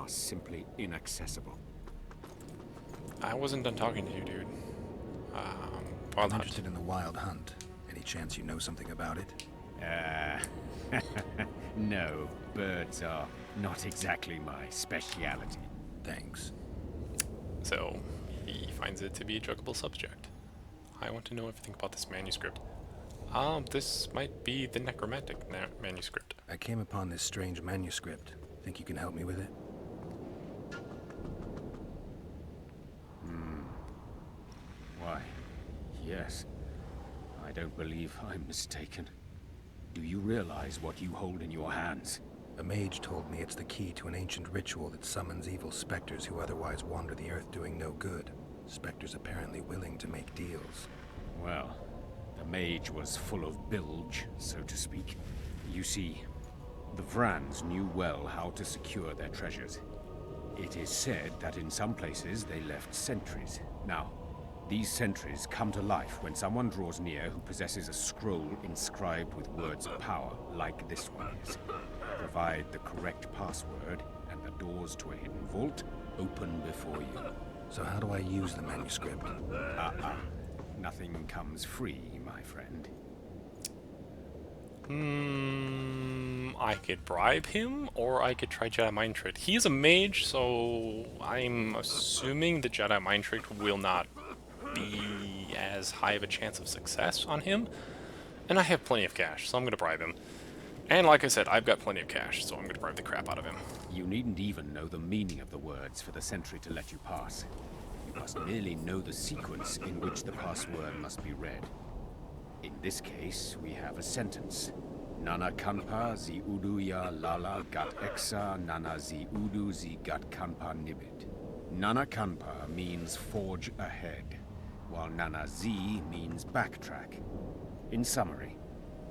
are simply inaccessible. I wasn't done talking to you, dude. I'm Wild Hunt. interested in the Wild Hunt. Any chance you know something about it? No, birds are not exactly my speciality. Thanks. So, he finds it to be a druggable subject. I want to know everything about this manuscript. This might be the necromantic manuscript. I came upon this strange manuscript. Think you can help me with it? Why, yes. I don't believe I'm mistaken. Do you realize what you hold in your hands? A mage told me it's the key to an ancient ritual that summons evil specters who otherwise wander the earth doing no good. Specters apparently willing to make deals. Well, the mage was full of bilge, so to speak. You see, the Vrans knew well how to secure their treasures. It is said that in some places they left sentries. Now, these sentries come to life when someone draws near who possesses a scroll inscribed with words of power, like this one is. Provide the correct password, and the doors to a hidden vault open before you. So how do I use the manuscript? Nothing comes free, my friend. I could bribe him, or I could try Jedi Mind Trick. He's a mage, so I'm assuming the Jedi Mind Trick will not be as high of a chance of success on him. And I have plenty of cash, so I'm going to bribe him. And like I said, I've got plenty of cash, so I'm going to bribe the crap out of him. You needn't even know the meaning of the words for the sentry to let you pass. You must merely know the sequence in which the password must be read. In this case, we have a sentence. Nana kanpa zi udu ya lala gat exa nana zi udu zi gat kanpa nibit. Nana kanpa means forge ahead, while nana zi means backtrack. In summary,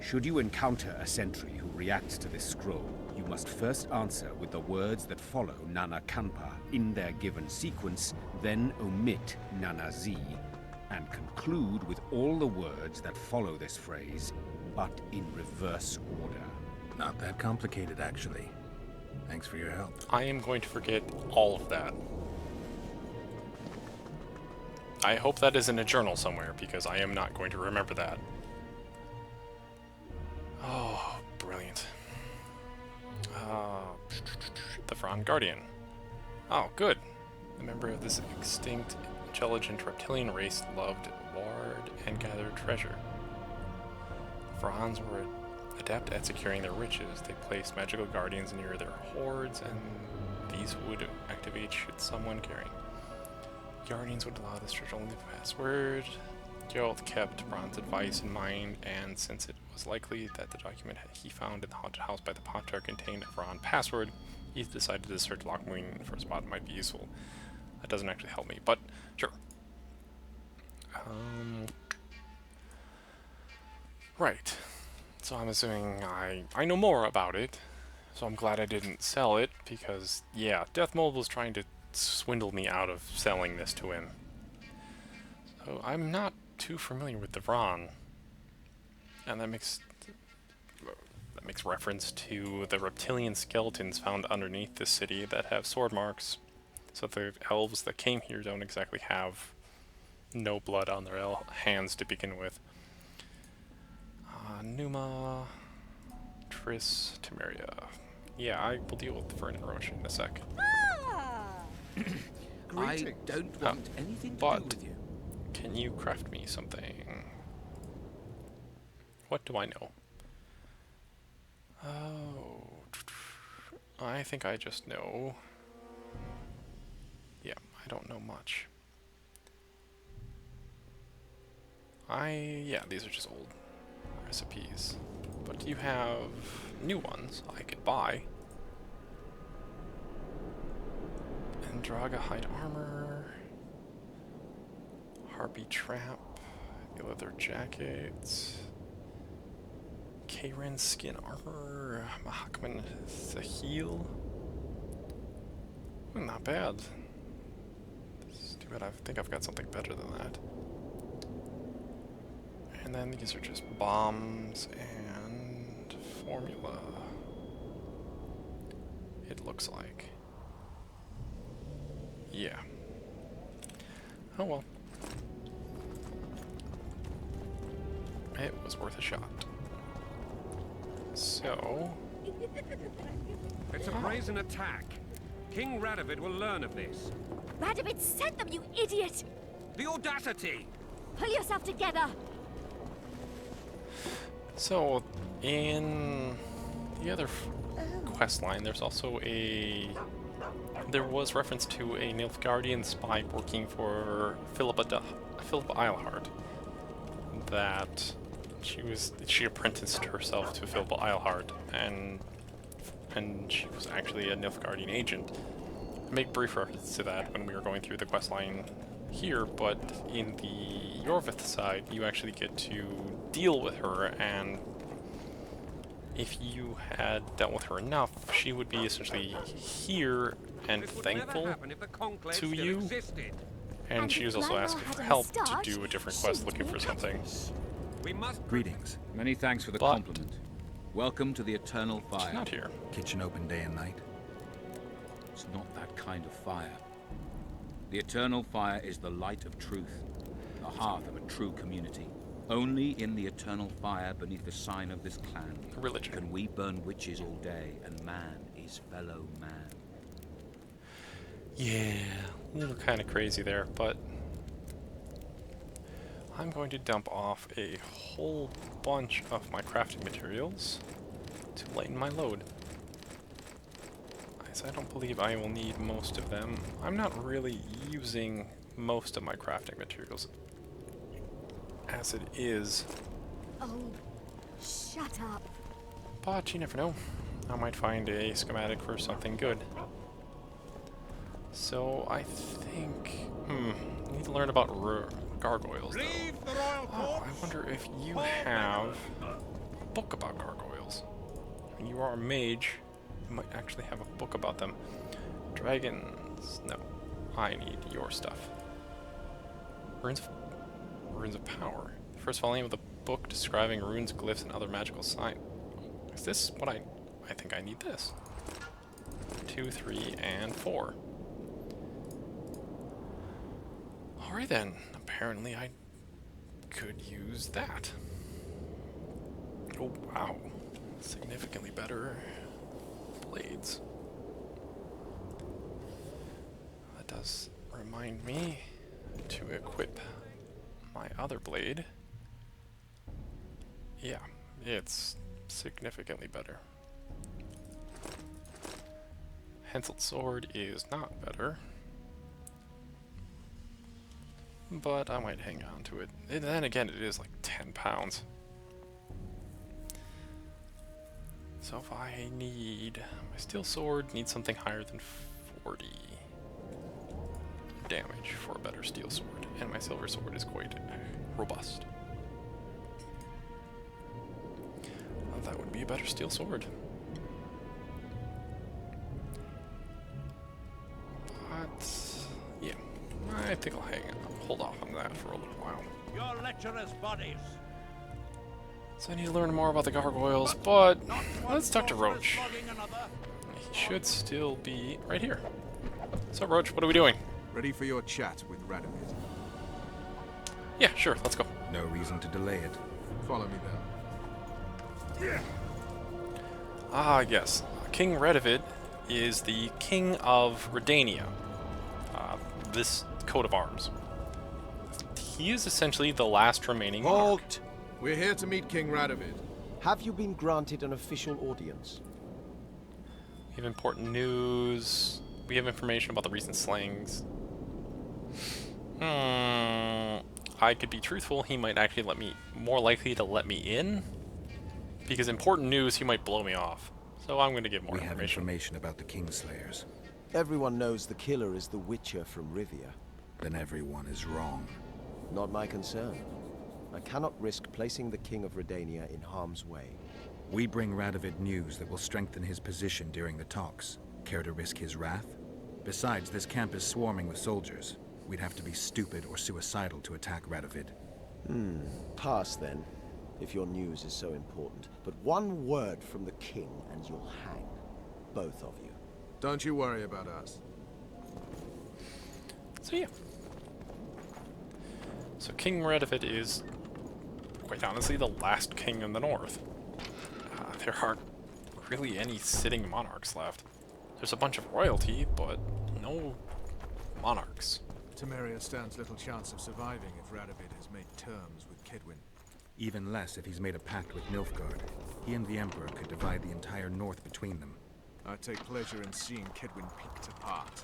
should you encounter a sentry who reacts to this scroll, you must first answer with the words that follow Nana Kanpa in their given sequence, then omit Nana Z, and conclude with all the words that follow this phrase, but in reverse order. Not that complicated, actually. Thanks for your help. I am going to forget all of that. I hope that is in a journal somewhere, because I am not going to remember that. Oh, brilliant. The Vron Guardian. Oh, good. A member of this extinct, intelligent reptilian race loved, ward, and gathered treasure. The Vrons were adept at securing their riches. They placed magical guardians near their hoards, and these would activate should someone carrying. Guardians would allow this treasure only the password. Geralt kept Bron's advice in mind, and since it was likely that the document he found in the haunted house by the Potter contained a Vron password, he decided to search Lockmoon for a spot that might be useful. That doesn't actually help me, but sure. Right. So I'm assuming I know more about it, so I'm glad I didn't sell it, because, yeah, Death Mold was trying to swindle me out of selling this to him. So I'm not too familiar with the Vron, and that makes reference to the reptilian skeletons found underneath the city that have sword marks. So the elves that came here don't exactly have no blood on their hands to begin with. Numa, Triss, Temeria. Yeah, I will deal with Vernon Roche in a sec. I don't want anything to do with you. Can you craft me something? What do I know? Oh, I think I just know. Yeah, I don't know much. Yeah, these are just old recipes. But you have new ones I could buy. Andraga hide armor. Harpy trap. The leather jacket. Karen skin armor. Mahakman Zahil. Not bad. It's too bad I think I've got something better than that. And then these are just bombs and formula. It looks like. Yeah. Oh well. It was worth a shot. So... It's a brazen attack. King Radovid will learn of this. Radovid sent them, you idiot! The audacity! Pull yourself together! So, in the other quest line, there's also a... There was reference to a Nilfgaardian spy working for Philippa Eilhart. That she apprenticed herself to Philippa Eilhart, and she was actually a Nilfgaardian agent. I make brief reference to that when we were going through the quest line here, but in the Yorvith side, you actually get to deal with her, and if you had dealt with her enough, she would be essentially here and thankful to you. And she was also asking for help to do a different quest looking for something. Greetings. Many thanks for the But- compliment. Welcome to the Eternal Fire. She's not here. Kitchen open day and night. It's not that kind of fire. The Eternal Fire is the light of truth, the hearth of a true community. Only in the Eternal Fire, beneath the sign of this clan, Religion. can we burn witches all day, and man is fellow man. Yeah, a little kind of crazy there, but I'm going to dump off a whole bunch of my crafting materials to lighten my load. As I don't believe I will need most of them. I'm not really using most of my crafting materials as it is, Oh, shut up. but you never know. I might find a schematic for something good. So I think, I need to learn about gargoyles, though. Oh, I wonder if you have a book about gargoyles. When you are a mage, you might actually have a book about them. Dragons, no. I need your stuff. Runes of Power. First volume of the book describing runes, glyphs, and other magical signs. Is this what I think I need this. 2, 3, and 4. Alright then, apparently I could use that. Oh wow, significantly better blades. That does remind me to equip my other blade. Yeah, it's significantly better. Hensel's sword is not better, but I might hang on to it. And then again, it is like 10 pounds. So if I need my steel sword, needs something higher than 40 damage for a better steel sword, and my silver sword is quite robust. Well, that would be a better steel sword. But yeah, I think I'll hold off on that for a little while. Your lecturer's bodies. So I need to learn more about the gargoyles, but let's talk to Roach. He should still be right here. So Roach, what are we doing? Ready for your chat with Radovid. Yeah, sure, let's go. No reason to delay it. Follow me then. Ah, yes. King Radovid is the king of Redania. This coat of arms. He is essentially the last remaining monarch. Halt! We're here to meet King Radovid. Have you been granted an official audience? We have important news. We have information about the recent slayings. I could be truthful. He might actually let me, more likely to let me in. Because important news, he might blow me off. So I'm going to give more We have information. information about the Kingslayers. Everyone knows the killer is the Witcher from Rivia. Then everyone is wrong. Not my concern. I cannot risk placing the King of Redania in harm's way. We bring Radovid news that will strengthen his position during the talks. Care to risk his wrath? Besides, this camp is swarming with soldiers. We'd have to be stupid or suicidal to attack Radovid. Pass then, if your news is so important. But one word from the King and you'll hang. Both of you. Don't you worry about us. So yeah. So King Radovid is, quite honestly, the last king in the north. There aren't really any sitting monarchs left. There's a bunch of royalty, but no monarchs. Temeria stands little chance of surviving if Radovid has made terms with Kedwin. Even less if he's made a pact with Nilfgaard. He and the Emperor could divide the entire north between them. I take pleasure in seeing Kedwin picked apart.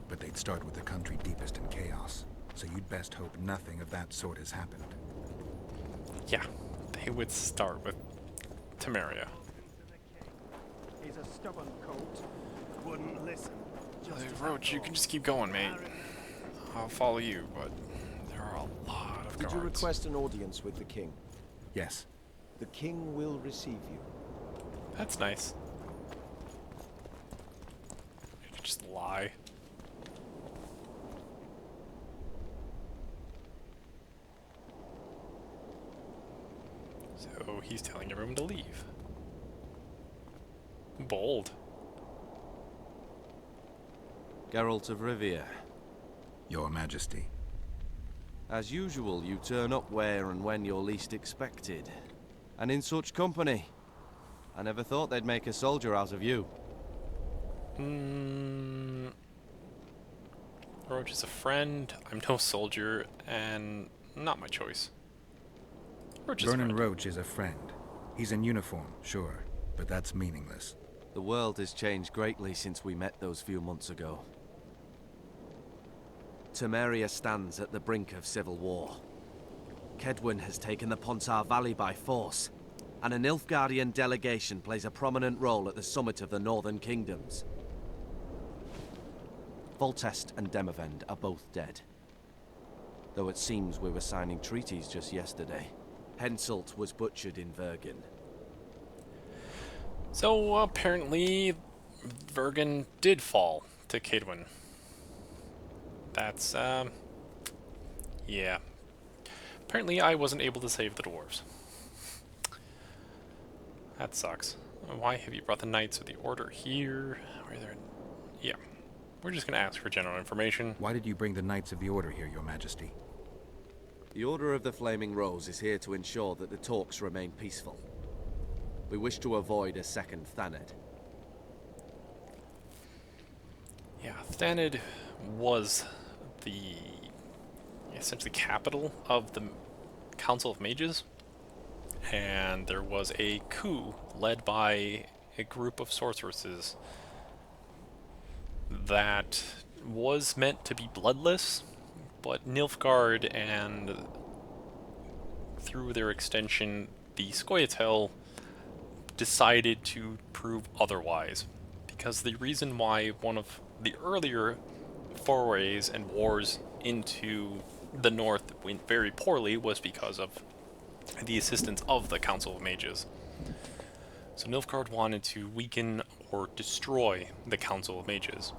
But they'd start with the country deepest in chaos. So you'd best hope nothing of that sort has happened. Yeah, they would start with Temeria. He's a stubborn colt. Wouldn't listen. Roach, you can just keep going, mate. I'll follow you, but there are a lot of guards. Did you request an audience with the king? Yes. The king will receive you. That's nice. You could just lie. So he's telling everyone to leave. Bold. Geralt of Rivia. Your Majesty. As usual, you turn up where and when you're least expected. And in such company. I never thought they'd make a soldier out of you. Roach is a friend, I'm no soldier, and not my choice. Roach is a Vernon friend. Roach is a friend. He's in uniform, sure, but that's meaningless. The world has changed greatly since we met those few months ago. Temeria stands at the brink of civil war. Kedwin has taken the Pontar Valley by force, and a Nilfgaardian delegation plays a prominent role at the summit of the Northern Kingdoms. Voltest and Demavend are both dead. Though it seems we were signing treaties just yesterday. Henselt was butchered in Vergen. So apparently, Vergen did fall to Kedwin. That's, yeah. Apparently I wasn't able to save the dwarves. That sucks. Why have you brought the Knights of the Order here? Are there... Yeah. We're just gonna ask for general information. Why did you bring the Knights of the Order here, Your Majesty? The Order of the Flaming Rose is here to ensure that the talks remain peaceful. We wish to avoid a second Thanedd. Yeah, Thanedd was the essentially capital of the Council of Mages, and there was a coup led by a group of sorceresses that was meant to be bloodless, but Nilfgaard and, through their extension, the Scoia'tael, decided to prove otherwise. Because the reason why one of the earlier forays and wars into the north went very poorly was because of the assistance of the Council of Mages. So Nilfgaard wanted to weaken or destroy the Council of Mages.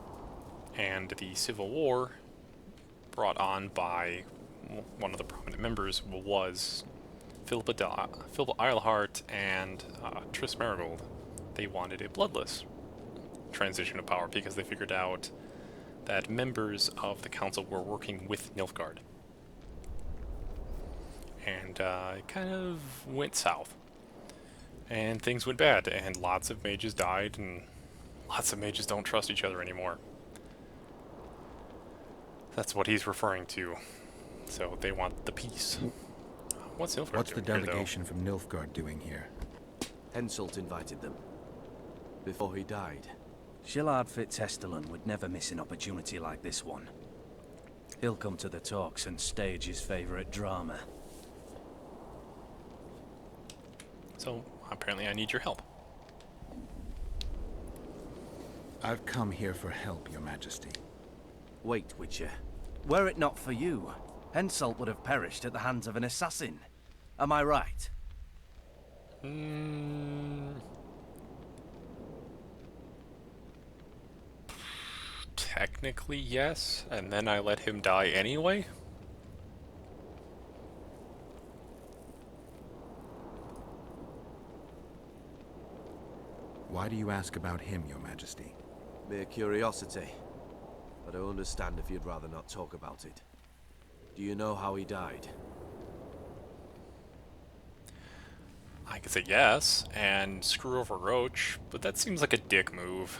And the Civil War, brought on by one of the prominent members, was Philip Eilhart and Triss Merigold. They wanted a bloodless transition of power because they figured out that members of the council were working with Nilfgaard. And it kind of went south. And things went bad, and lots of mages died, and lots of mages don't trust each other anymore. That's what he's referring to. So they want the peace. What's Nilfgaard What's the doing here, delegation from Nilfgaard doing here? Henselt invited them. Before he died. Shillard Fitzhestelin would never miss an opportunity like this one. He'll come to the talks and stage his favorite drama. So apparently I need your help. I've come here for help, Your Majesty. Wait, Witcher. Were it not for you, Henselt would have perished at the hands of an assassin. Am I right? Technically, yes, and then I let him die anyway? Why do you ask about him, Your Majesty? Mere curiosity. but I understand if you'd rather not talk about it. Do you know how he died? I could say yes, and screw over Roach, but that seems like a dick move.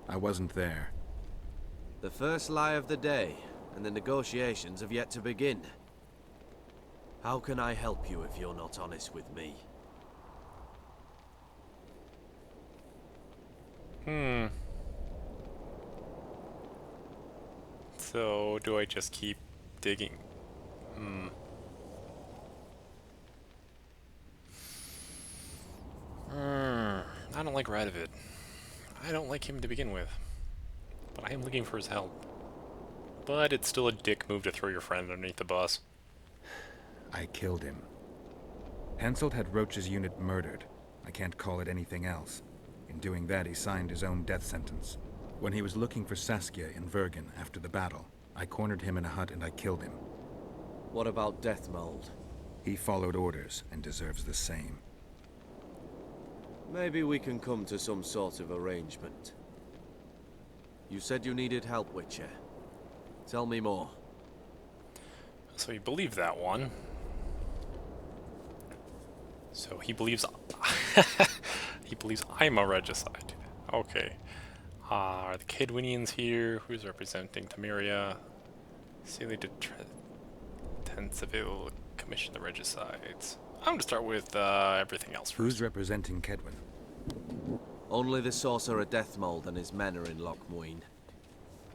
I wasn't there. The first lie of the day, and the negotiations have yet to begin. How can I help you if you're not honest with me? So, do I just keep digging? I don't like Radovid. I don't like him to begin with. But I am looking for his help. But it's still a dick move to throw your friend underneath the bus. I killed him. Henselt had Roach's unit murdered. I can't call it anything else. In doing that, he signed his own death sentence. When he was looking for Saskia in Vergen after the battle, I cornered him in a hut and I killed him. What about Deathmold? He followed orders and deserves the same. Maybe we can come to some sort of arrangement. You said you needed help, Witcher. Tell me more. So he believed that one. So he believes... he believes I'm a regicide. Okay. Are the Kedwinians here? Who's representing Temeria? Sealy de Tenseville commission the regicides. I'm gonna start with everything else first. Who's representing Kedwin? Only the sorcerer Deathmold and his men are in Lochmuin.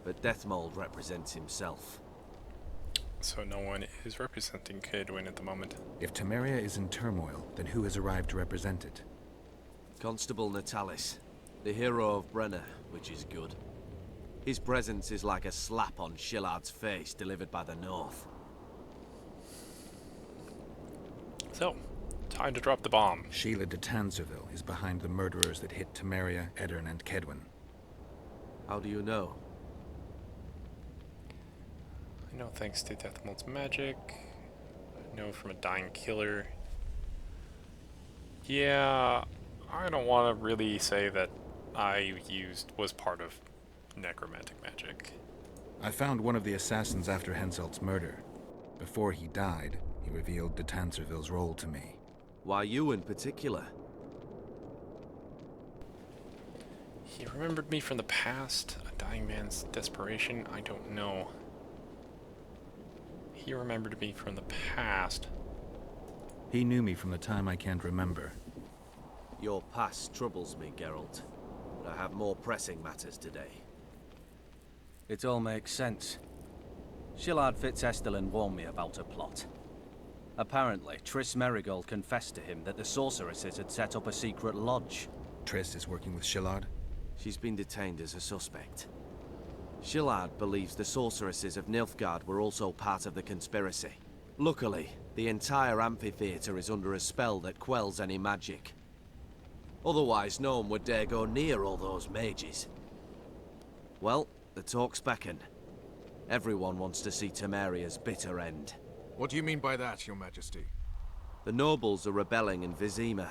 But Deathmold represents himself. So no one is representing Kedwin at the moment. If Temeria is in turmoil, then who has arrived to represent it? Constable Natalis, the hero of Brenner, which is good. His presence is like a slap on Shillard's face delivered by the North. So, time to drop the bomb. Sheila de Tanserville is behind the murderers that hit Temeria, Eddern, and Kedwin. How do you know? I know thanks to Deathmold's magic. I know from a dying killer. Yeah, I don't want to really say that I was part of necromantic magic. I found one of the assassins after Henselt's murder. Before he died, he revealed de Tanserville's role to me. Why you in particular? He remembered me from the past, a dying man's desperation, I don't know. He remembered me from the past. He knew me from the time I can't remember. Your past troubles me, Geralt. But I have more pressing matters today. It all makes sense. Shillard Fitzestelin warned me about a plot. Apparently, Triss Merigold confessed to him that the sorceresses had set up a secret lodge. Triss is working with Shillard? She's been detained as a suspect. Shillard believes the sorceresses of Nilfgaard were also part of the conspiracy. Luckily, the entire amphitheater is under a spell that quells any magic. Otherwise, no one would dare go near all those mages. Well, the talks beckon. Everyone wants to see Temeria's bitter end. What do you mean by that, Your Majesty? The nobles are rebelling in Vizima.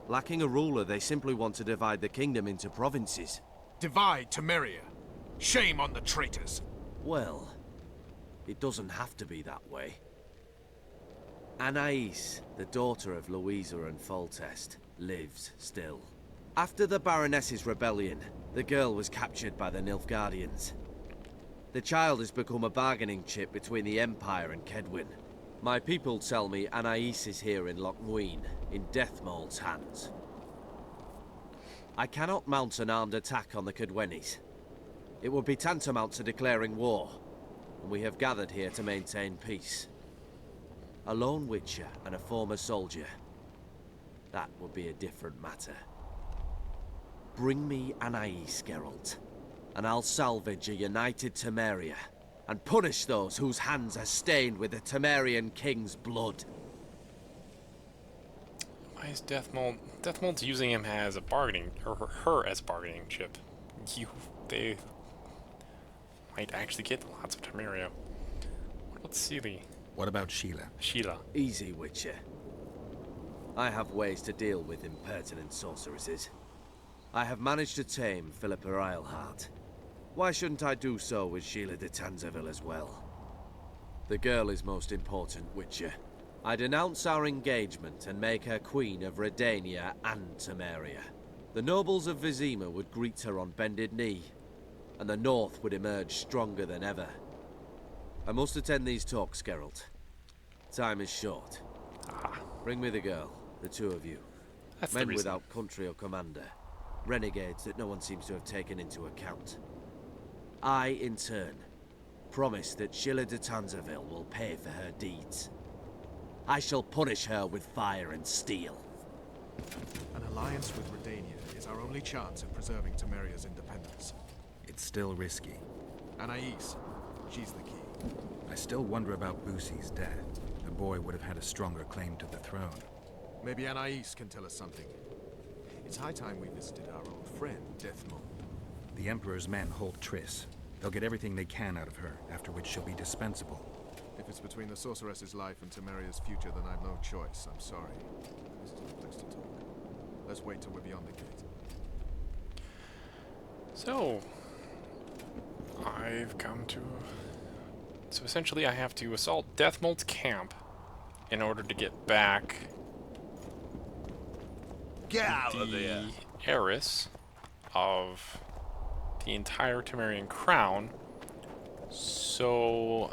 Lacking a ruler, they simply want to divide the kingdom into provinces. Divide Temeria. Shame on the traitors. Well, it doesn't have to be that way. Anais, the daughter of Louisa and Foltest, lives still. After the Baroness's rebellion, the girl was captured by the Nilfgaardians. The child has become a bargaining chip between the Empire and Kedwin. My people tell me Anais is here in Lochmuin, in Deathmold's hands. I cannot mount an armed attack on the Kedwenis. It would be tantamount to declaring war, and we have gathered here to maintain peace. A lone witcher and a former soldier. That would be a different matter. Bring me Anais, Geralt, and I'll salvage a united Temeria, and punish those whose hands are stained with the Temerian king's blood. Why is Deathmold... Deathmold's using him as a bargaining... or her as a bargaining chip. They... might actually get lots of Temeria. What about Sealy? What about Sheila? Sheila. Easy, Witcher. I have ways to deal with impertinent sorceresses. I have managed to tame Philippa Eilhart. Why shouldn't I do so with Sheila de Tanzaville as well? The girl is most important, Witcher. I denounce our engagement and make her queen of Redania and Temeria. The nobles of Vizima would greet her on bended knee, and the North would emerge stronger than ever. I must attend these talks, Geralt. Time is short. Bring me the girl, the two of you. That's the Men reason. without country or commander. Renegades that no one seems to have taken into account. I, in turn, promise that Sheila de Tanzaville will pay for her deeds. I shall punish her with fire and steel. An alliance with Redania is our only chance of preserving Temeria's independence. It's still risky. Anais, she's the key. I still wonder about Boosie's death. The boy would have had a stronger claim to the throne. Maybe Anais can tell us something. It's high time we visited our old friend, Deathmold. The Emperor's men hold Triss. They'll get everything they can out of her, after which she'll be dispensable. If it's between the sorceress's life and Temeria's future, then I've no choice. I'm sorry. This isn't the place to talk. Let's wait till we're beyond the gate. So, I've come to... So essentially I have to assault Deathmold's camp in order to get back the heiress of the entire Temerian crown, so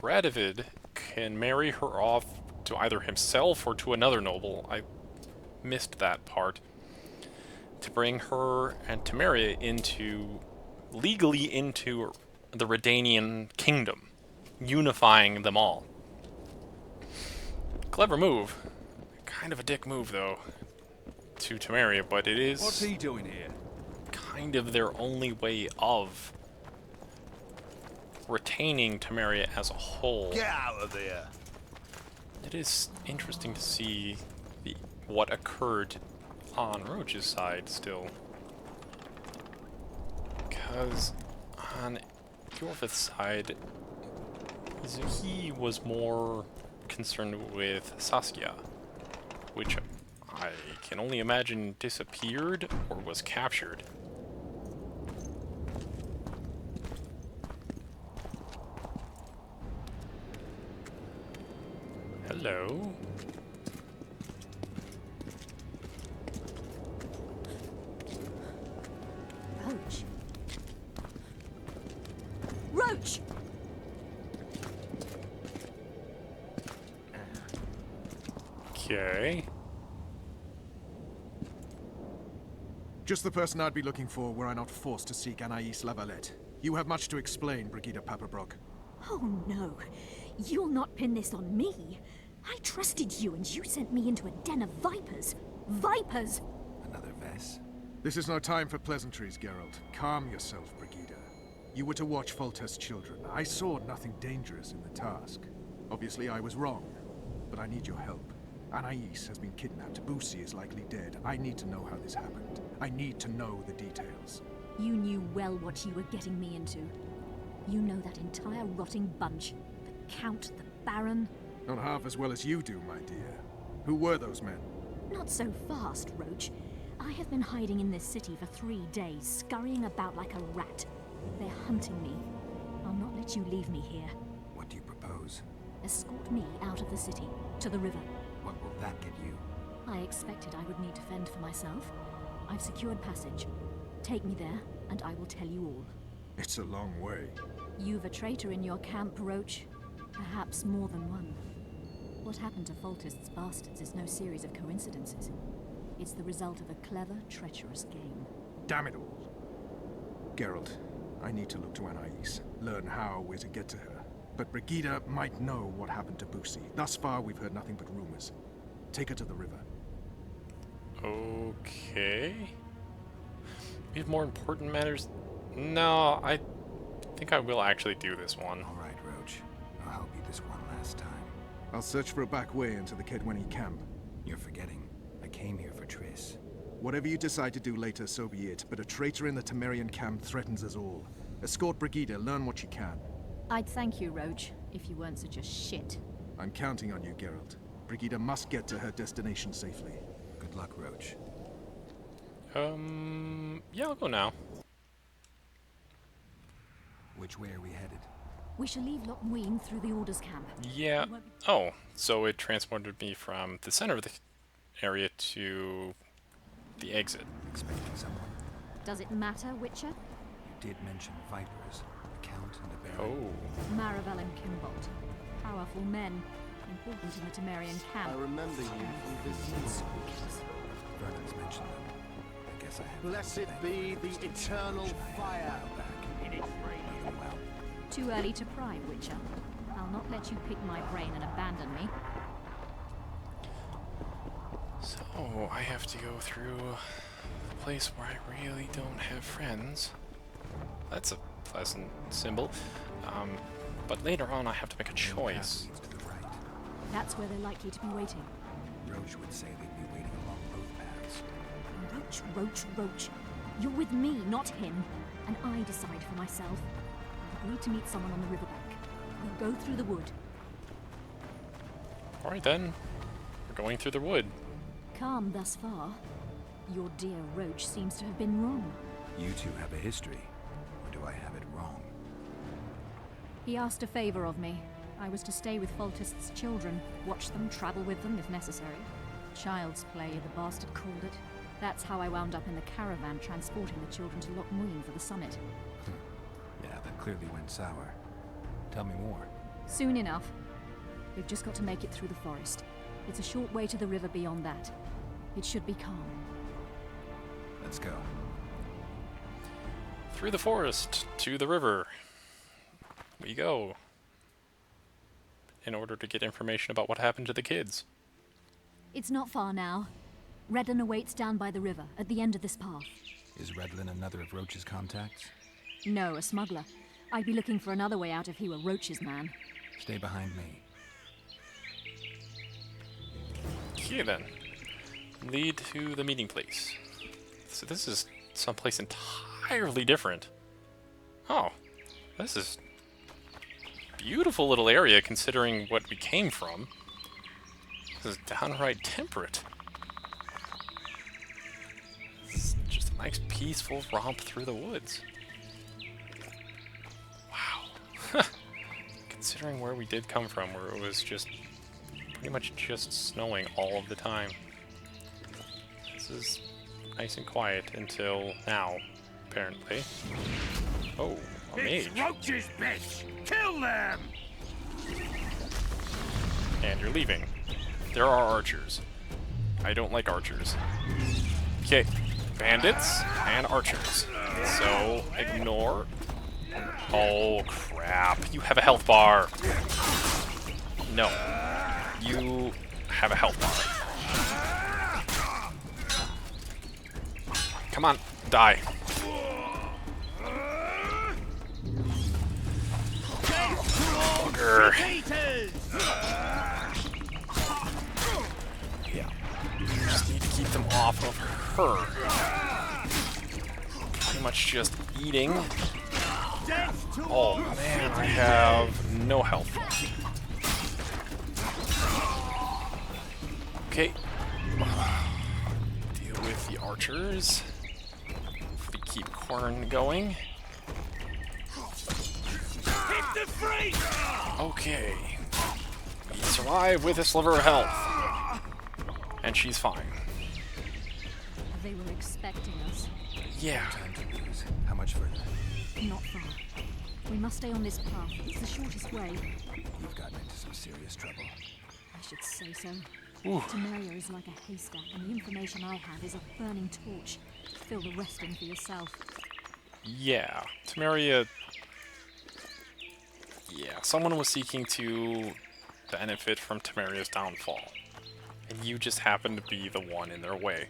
Radovid can marry her off to either himself or to another noble. I missed that part. To bring her and Temeria legally into the Redanian kingdom, unifying them all. Clever move. Kind of a dick move, though, to Temeria, but it is... What's he doing here? Kind of their only way of retaining Temeria as a whole. Get out of there! It is interesting to see what occurred on Roach's side still. Because on Yorvith's side, he was more concerned with Saskia, which I can only imagine disappeared or was captured. Hello? Roach. Roach! Okay. Just the person I'd be looking for were I not forced to seek Anais Lavalette. You have much to explain, Brigida Papabrock. Oh no. You'll not pin this on me. I trusted you and you sent me into a den of vipers. Vipers! Another Vess? This is no time for pleasantries, Geralt. Calm yourself, Brigida. You were to watch Foltest's children. I saw nothing dangerous in the task. Obviously, I was wrong, but I need your help. Anais has been kidnapped. Boosie is likely dead. I need to know how this happened. I need to know the details. You knew well what you were getting me into. You know that entire rotting bunch. The Count, the Baron. Not half as well as you do, my dear. Who were those men? Not so fast, Roach. I have been hiding in this city for 3 days, scurrying about like a rat. They're hunting me. I'll not let you leave me here. What do you propose? Escort me out of the city, to the river. What will that get you? I expected I would need to fend for myself. I've secured passage. Take me there, and I will tell you all. It's a long way. You've a traitor in your camp, Roach. Perhaps more than one. What happened to Foltest's bastards is no series of coincidences. It's the result of a clever, treacherous game. Damn it all. Geralt, I need to look to Anais, learn how we're to get to her. But Brigida might know what happened to Boosie. Thus far, we've heard nothing but rumors. Take her to the river. Okay. We have more important matters. No, I think I will actually do this one. All right, Roach. I'll help you this one last time. I'll search for a back way into the Kedweni camp. You're forgetting. I came here for Triss. Whatever you decide to do later, so be it. But a traitor in the Temerian camp threatens us all. Escort Brigida, learn what you can. I'd thank you, Roach, if you weren't such a shit. I'm counting on you, Geralt. Brigida must get to her destination safely. Good luck, Roach. Yeah, I'll go now. Which way are we headed? We shall leave Loch Muin through the Orders camp. Yeah. Oh, so it transported me from the center of the area to the exit. Expecting someone. Does it matter, Witcher? You did mention vipers. A count and a baron. Oh. Maribel and Kimbot. Powerful men. Important in the Temerian camp. I remember you from visits. Vernon's mentioned them. I guess I have. Blessed be the eternal fire. Well, Too early to pry, Witcher. I'll not let you pick my brain and abandon me. So, I have to go through a place where I really don't have friends. That's a pleasant symbol. But later on I have to make a choice. leads to the right. That's where they're likely to be waiting. Roach would say they'd be waiting along both paths. Roach. You're with me, not him. And I decide for myself. I've agreed to meet someone on the riverbank. We'll go through the wood. Alright then. We're going through the wood. Calm thus far. Your dear Roach seems to have been wrong. You two have a history. Or do I have it wrong? He asked a favor of me. I was to stay with Foltest's children, watch them, travel with them if necessary. Child's play, the bastard called it. That's how I wound up in the caravan transporting the children to Loch Muin for the summit. Yeah, that clearly went sour. Tell me more. Soon enough. We've just got to make it through the forest. It's a short way to the river beyond that. It should be calm. Let's go. Through the forest to the river we go. In order to get information about what happened to the kids. It's not far now. Redlin awaits down by the river, at the end of this path. Is Redlin another of Roach's contacts? No, a smuggler. I'd be looking for another way out if he were Roach's man. Stay behind me. Okay then. Lead to the meeting place. So this is someplace entirely different. Oh, this is a beautiful little area considering what we came from. This is downright temperate. It's just a nice peaceful romp through the woods. Wow. Considering where we did come from, where it was just pretty much just snowing all of the time. This is nice and quiet until now, apparently. Oh, a mage. It's Roach's bitch! Kill them! And you're leaving. There are archers. I don't like archers. Okay, bandits and archers. So, ignore. Oh, crap. You have a health bar. No. You have a health bar. Come on, die. Bugger. Yeah. Just need to keep them off of her. Pretty much just eating. Oh man, I have no health. Okay. Deal with the archers. If we keep Corn going. Okay. We survive with a sliver of health. And she's fine. They were expecting us. Yeah. Time to lose. How much further? Not far. We must stay on this path. It's the shortest way. You've gotten into some serious trouble. I should say so. Ooh. Temeria is like a haystack, and the information I have is a burning torch. Fill the rest in for yourself. Yeah. Temeria... Yeah, someone was seeking to benefit from Temeria's downfall. And you just happen to be the one in their way.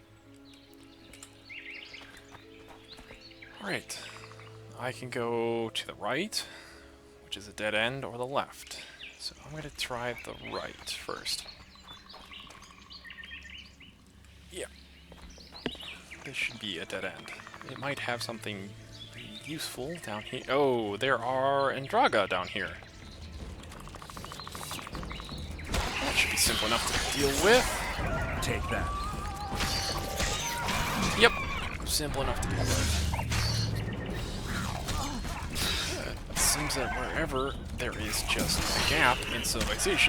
Alright. I can go to the right, which is a dead end, or the left. So I'm going to try the right first. Yeah. This should be a dead end. It might have something useful down here. Oh, there are Andraga down here. That should be simple enough to deal with. Take that. Yep, simple enough to deal with. Let's seems that wherever there is just a gap in civilization,